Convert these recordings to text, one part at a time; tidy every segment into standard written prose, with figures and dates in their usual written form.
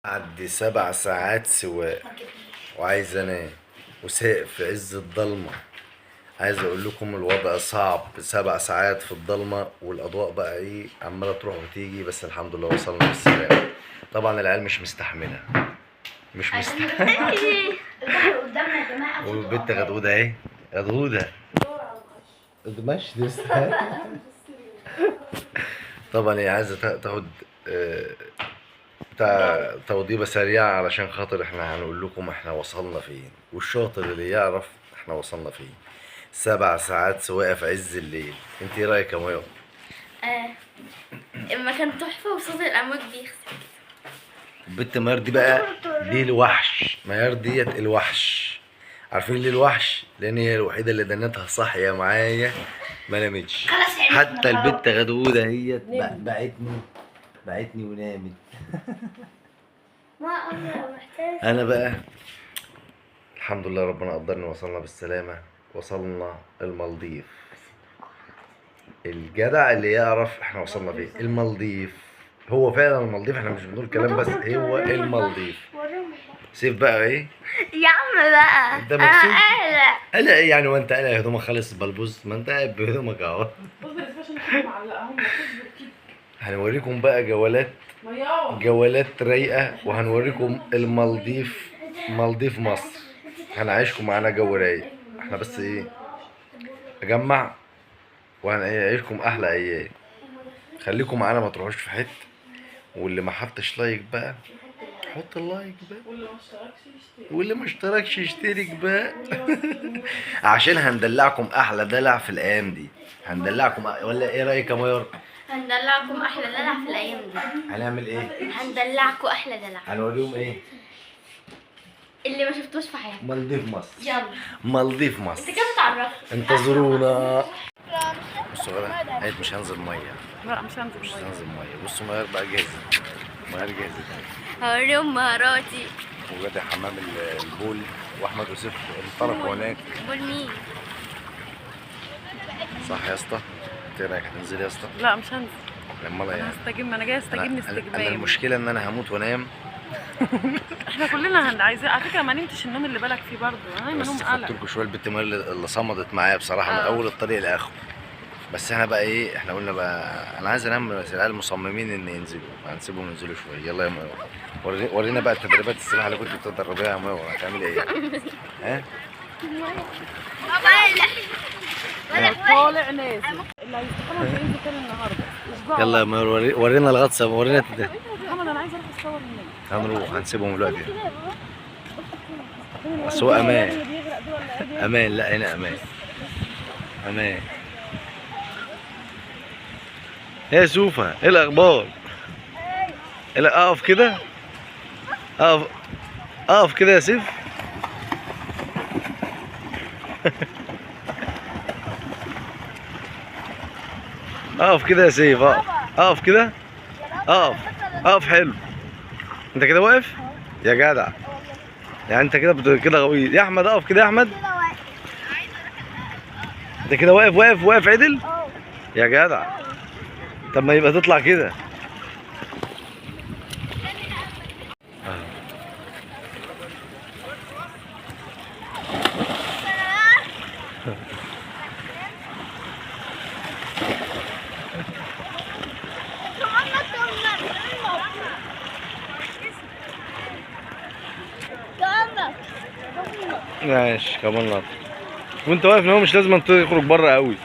عدي 7 ساعات سواقة وعايز انام وسايق في عز الضلمة. عايز اقول لكم الوضع صعب، 7 ساعات في الضلمة والاضواء بقى ايه عمالة تروح وتيجي، بس الحمد لله وصلنا بالسلامة. طبعا العيال مش مستحملة، مش مستحملة. البحر قدامنا يا جماعه. والبنت غدودة اهي، غدودة ماشي طبعا هي عايزة تاخد بتاع توضيبة سريعة علشان خاطر احنا هنقول لكم احنا وصلنا فين، والشاطر اللي يعرف احنا وصلنا فين. 7 ساعات سواقة في عز الليل، انت ايه رأيك يا مايو؟ المكان تحفه وصوت الامواج بيغسل. البت ميار دي بقى دي الوحش، ميار ديت الوحش. عارفين ليه الوحش؟ لان هي الوحيدة اللي دنتها صاحية معايا ما نامتش. حتى البت غدودة هي بعتني ونامت. انا بقى الحمد لله ربنا قدرني وصلنا بالسلامة، وصلنا المالديف. الجدع اللي يعرف احنا وصلنا فين. المالديف هو فعلا المالديف، احنا مش بنقول كلام بس، هو المالديف. سيف بقى ايه يا عم بقى انت مكسوف؟ قلق قلق ايه يعني وانت قلق؟ هدومك خلص بلبوز، ما انت قاعد بهدومك اهو. هنوريكم بقى جولات رايقة، وهنوريكم المالديف، مالديف مصر. هنعيشكم معانا جو رايق، احنا بس ايه اجمع وهنعيشكم احلى ايام. خليكم معانا ما تروحوش في حته، واللي ما حطش لايك بقى حط اللايك بقى، واللي ما اشتركش يشترك بقى. عشان هندلعكم احلى دلع في الايام دي. هندلعكم ولا ايه رايك يا ميار؟ هندلعكم احلى دلع في الايام دي. هنعمل ايه؟ هندلعكم احلى دلع. هنوريهم ايه؟ اللي ما شفتوش في حياتك. مالديف مصر. يلا مالديف مصر. انت كده بتعرفني. انتظرونا. بصوا غدا قالت مش هنزل ميه. لا مش هنزل ميه. بصوا ميار بقى جاهزه. ميار جاهزه. هوريهم مهاراتي. وغدا حمام البول، واحمد يوسف انطلقوا هناك. بول مين؟ صح يا اسطى؟ انت ايه رايك هتنزلي يا اسطى؟ لا مش هنزل. لما لا انا يعني هستجم، انا جاي استجم استجمام. انا المشكله ان انا هموت وانام. احنا كلنا عايزين على فكره، ما نمتش النوم اللي بالك فيه برضه، انا بس نوم خدت قلق. لكم شويه البت مال اللي صمدت معايا بصراحه من اول الطريق لاخره. بس احنا بقى ايه، احنا قلنا بقى انا عايز انام، بس العيال مصممين ان ينزلوا، هنسيبهم ينزلوا شويه. يلا يا مايو ورينا بقى التدريبات السباحه اللي كنت بتدربيها يا مايو، هتعملي ايه؟ ها؟ طالع نازل اللي هيستحمل هينزل تاني النهارده. يلا يا مايو ورينا الغطسه، ورينا محمد انا عايز اروح اتصور هناك. هنروح، هنسيبهم دلوقتي. بس هو امان. امان، لا هنا امان. امان. يا سوفا ايه الاخبار؟ اقف كده، اقف كده يا سيف. اقف كده يا سيف، اقف كده، اقف حلو. انت كده واقف يا جدع، يعني انت كده غويط يا احمد. اقف كده يا احمد، انت كده واقف عدل يا جدع. طب ما يبقى تطلع كده. ماشي كمان نط. وانت واقف ان هو مش لازم تخرج بره قوي.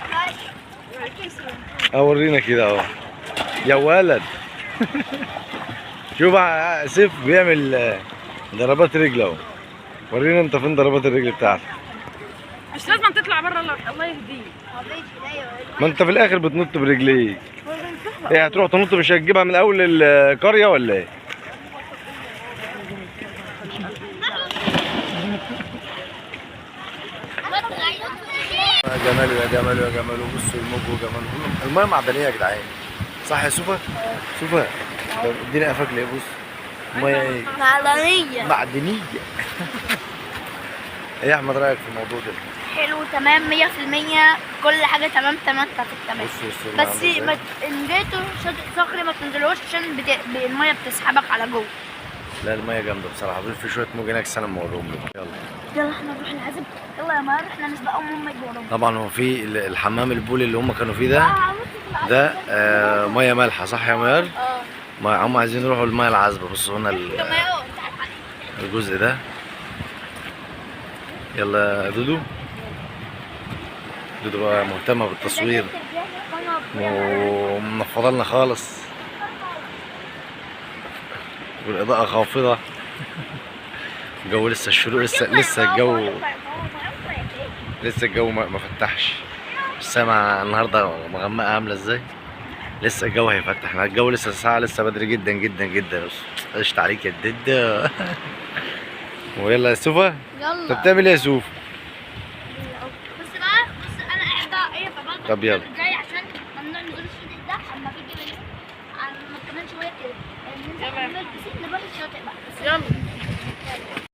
اورينا كده اهو يا ولد. شوف سيف بيعمل ضربات رجل اهو. ورينا انت فين ضربات الرجل بتاعتك. مش لازم تطلع بره، الله يهديك. ما انت في الاخر بتنط برجليك. ايه هتروح تنط مش هتجيبها من اول القريه ولا ايه؟ يا جمال بصوا الموج وجمال. المايه معدنيه يا جدعان، صح يا سوفا؟ سوفا اديني قفاك ليه؟ بص المايه ايه؟ معدنيه. ايه يا احمد رايك في الموضوع ده؟ حلو تمام 100%، كل حاجه تمام تمام تمام. بس ان جيتوا شاطئ صخري ما تنزلوش عشان الميه بتسحبك على جوه. لا الميه جامده بصراحه، في شويه موج هناك استنى اما اوريهم لكم. يلا يلا احنا نروح العزب. يلا يا مار احنا نسبقهم هم يجوا ورانا. طبعا هو في الحمام البول اللي هم كانوا فيه ده ميه مالحه صح يا ميار؟ هم عايزين يروحوا الميه العذبه. بصوا هنا الجزء ده. يلا يا دودو. دودو بقى مهتمه بالتصوير ومنفضه لنا خالص، والاضاءه خافضه. الجو لسه الشروق لسه الجو ما فتحش. السما النهارده مغمقه عامله ازاي؟ لسه الجو هيفتح. احنا الجو لسه الساعه لسه بدري جدا جدا جدا. بس قشطة عليك يا الدده. ويلا يا سوفا. يلا انت بتعمل ايه يا سوفا؟ بص بقى، بص انا قاعده ايه بابا. طب يلا. جاي عشان ممنوع نزول الشديد ده اما تيجي اما كمان شويه كده ننزل